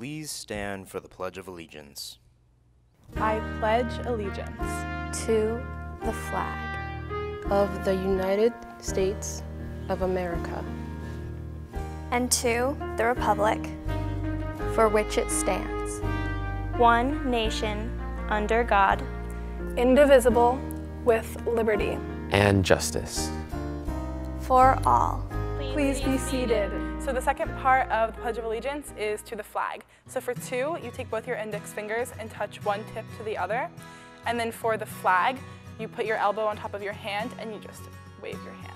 please stand for the Pledge of Allegiance? I pledge allegiance to the flag of the United States of America and to the republic for which it stands, one nation, under God, indivisible, with liberty and justice for all. Please be seated. So the second part of the Pledge of Allegiance is to the flag. So for two, you take both your index fingers and touch one tip to the other. And then for the flag, you put your elbow on top of your hand and you just wave your hand.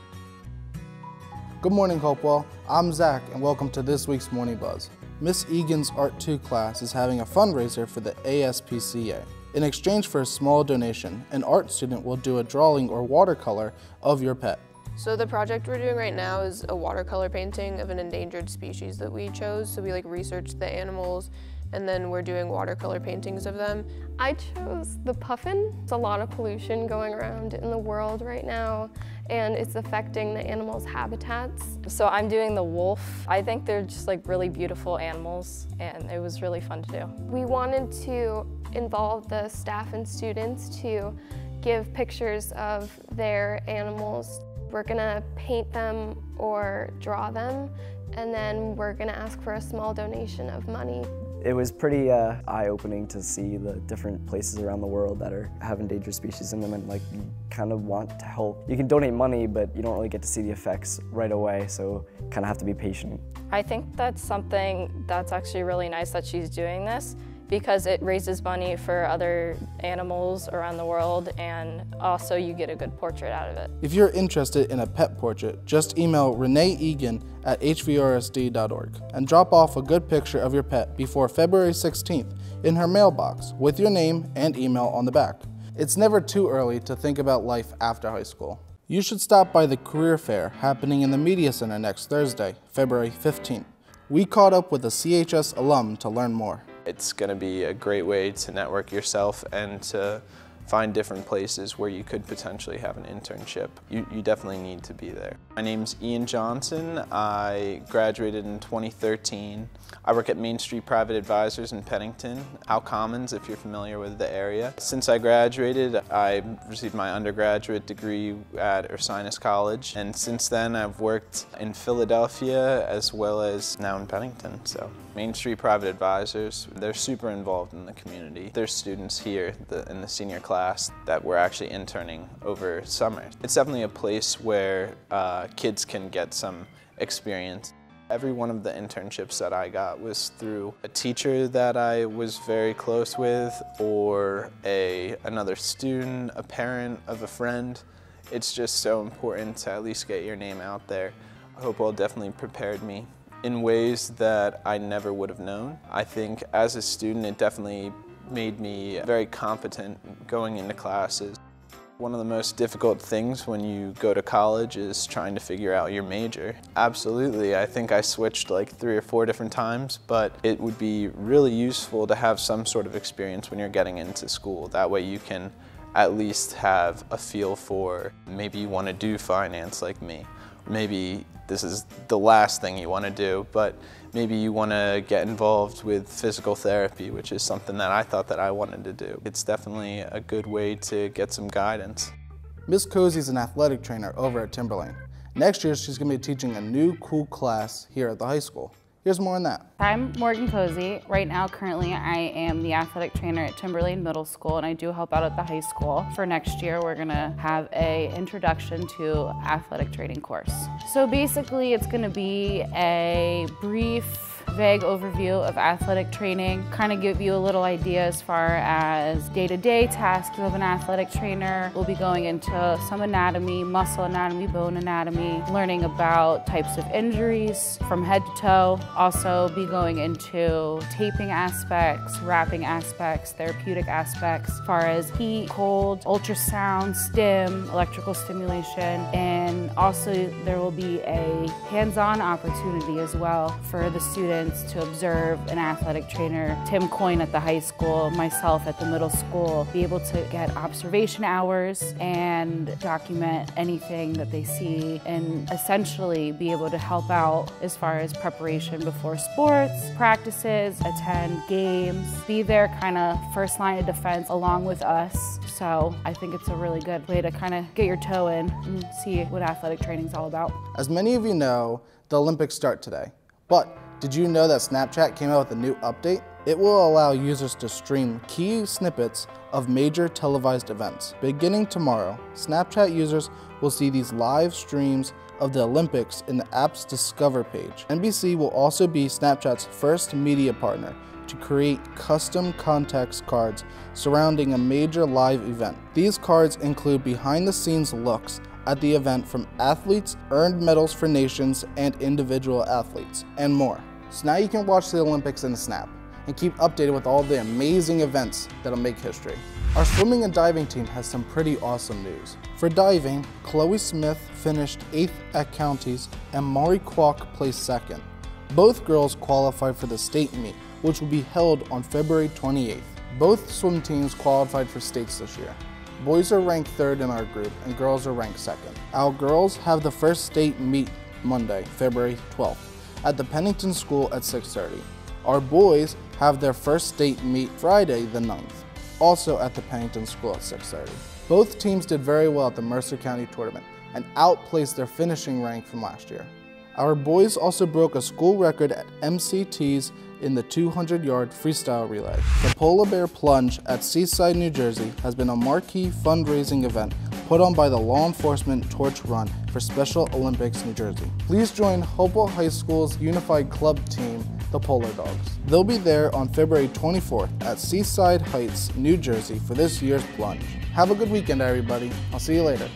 Good morning, Hopewell. I'm Zach, and welcome to this week's Morning Buzz. Miss Egan's Art 2 class is having a fundraiser for the ASPCA. In exchange for a small donation, an art student will do a drawing or watercolor of your pet. So the project we're doing right now is a watercolor painting of an endangered species that we chose. So we researched the animals and then we're doing watercolor paintings of them. I chose the puffin. There's a lot of pollution going around in the world right now and it's affecting the animals' habitats. So I'm doing the wolf. I think they're just really beautiful animals and it was really fun to do. We wanted to involve the staff and students to give pictures of their animals. We're gonna paint them or draw them, and then we're gonna ask for a small donation of money. It was pretty eye-opening to see the different places around the world that have endangered species in them, and you kind of want to help. You can donate money, but you don't really get to see the effects right away, so you kind of have to be patient. I think that's something that's actually really nice that she's doing this, because it raises money for other animals around the world, and also you get a good portrait out of it. If you're interested in a pet portrait, just email Renee Egan at hvrsd.org and drop off a good picture of your pet before February 16th in her mailbox with your name and email on the back. It's never too early to think about life after high school. You should stop by the career fair happening in the Media Center next Thursday, February 15th. We caught up with a CHS alum to learn more. It's going to be a great way to network yourself and to find different places where you could potentially have an internship. You definitely need to be there. My name's Ian Johnson. I graduated in 2013. I work at Main Street Private Advisors in Pennington, Howe Commons, if you're familiar with the area. Since I graduated, I received my undergraduate degree at Ursinus College, and since then I've worked in Philadelphia as well as now in Pennington. So Main Street Private Advisors, they're super involved in the community. There's students here in the senior class that we're actually interning over summer. It's definitely a place where kids can get some experience. Every one of the internships that I got was through a teacher that I was very close with, or another student, a parent of a friend. It's just so important to at least get your name out there. Hopewell definitely prepared me in ways that I never would have known. I think as a student it definitely made me very competent going into classes. One of the most difficult things when you go to college is trying to figure out your major. Absolutely, I think I switched 3 or 4 different times, but it would be really useful to have some sort of experience when you're getting into school. That way you can at least have a feel for, maybe you want to do finance like me. Maybe this is the last thing you want to do, but maybe you want to get involved with physical therapy, which is something that I thought that I wanted to do. It's definitely a good way to get some guidance. Miss Cozy's an athletic trainer over at Timberlane. Next year, she's going to be teaching a new cool class here at the high school. Here's more on that. I'm Morgan Cozy. Right now, currently, I am the athletic trainer at Timberlane Middle School, and I do help out at the high school. For next year, we're gonna have an introduction to athletic training course. So basically, it's gonna be a brief, vague overview of athletic training, kind of give you a little idea as far as day-to-day tasks of an athletic trainer. We'll be going into some anatomy, muscle anatomy, bone anatomy, learning about types of injuries from head to toe. Also be going into taping aspects, wrapping aspects, therapeutic aspects, as far as heat, cold, ultrasound, stim, electrical stimulation, and also there will be a hands-on opportunity as well for the students chance to observe an athletic trainer, Tim Coyne at the high school, myself at the middle school, be able to get observation hours and document anything that they see and essentially be able to help out as far as preparation before sports, practices, attend games, be their kind of first line of defense along with us. So I think it's a really good way to kind of get your toe in and see what athletic training is all about. As many of you know, the Olympics start today. But did you know that Snapchat came out with a new update? It will allow users to stream key snippets of major televised events. Beginning tomorrow, Snapchat users will see these live streams of the Olympics in the app's Discover page. NBC will also be Snapchat's first media partner to create custom context cards surrounding a major live event. These cards include behind-the-scenes looks at the event from athletes, earned medals for nations and individual athletes, and more. So now you can watch the Olympics in a snap and keep updated with all the amazing events that'll make history. Our swimming and diving team has some pretty awesome news. For diving, Chloe Smith finished 8th at counties and Mari Kwok placed 2nd. Both girls qualified for the state meet, which will be held on February 28th. Both swim teams qualified for states this year. Boys are ranked 3rd in our group and girls are ranked 2nd. Our girls have the first state meet Monday, February 12th at the Pennington School at 6:30. Our boys have their first state meet Friday the 9th, also at the Pennington School at 6:30. Both teams did very well at the Mercer County tournament and outplaced their finishing rank from last year. Our boys also broke a school record at MCTs in the 200-yard freestyle relay. The Polar Bear Plunge at Seaside, New Jersey has been a marquee fundraising event put on by the Law Enforcement Torch Run for Special Olympics New Jersey. Please join Hopewell High School's unified club team, the Polar Dogs. They'll be there on February 24th at Seaside Heights, New Jersey for this year's plunge. Have a good weekend, everybody. I'll see you later.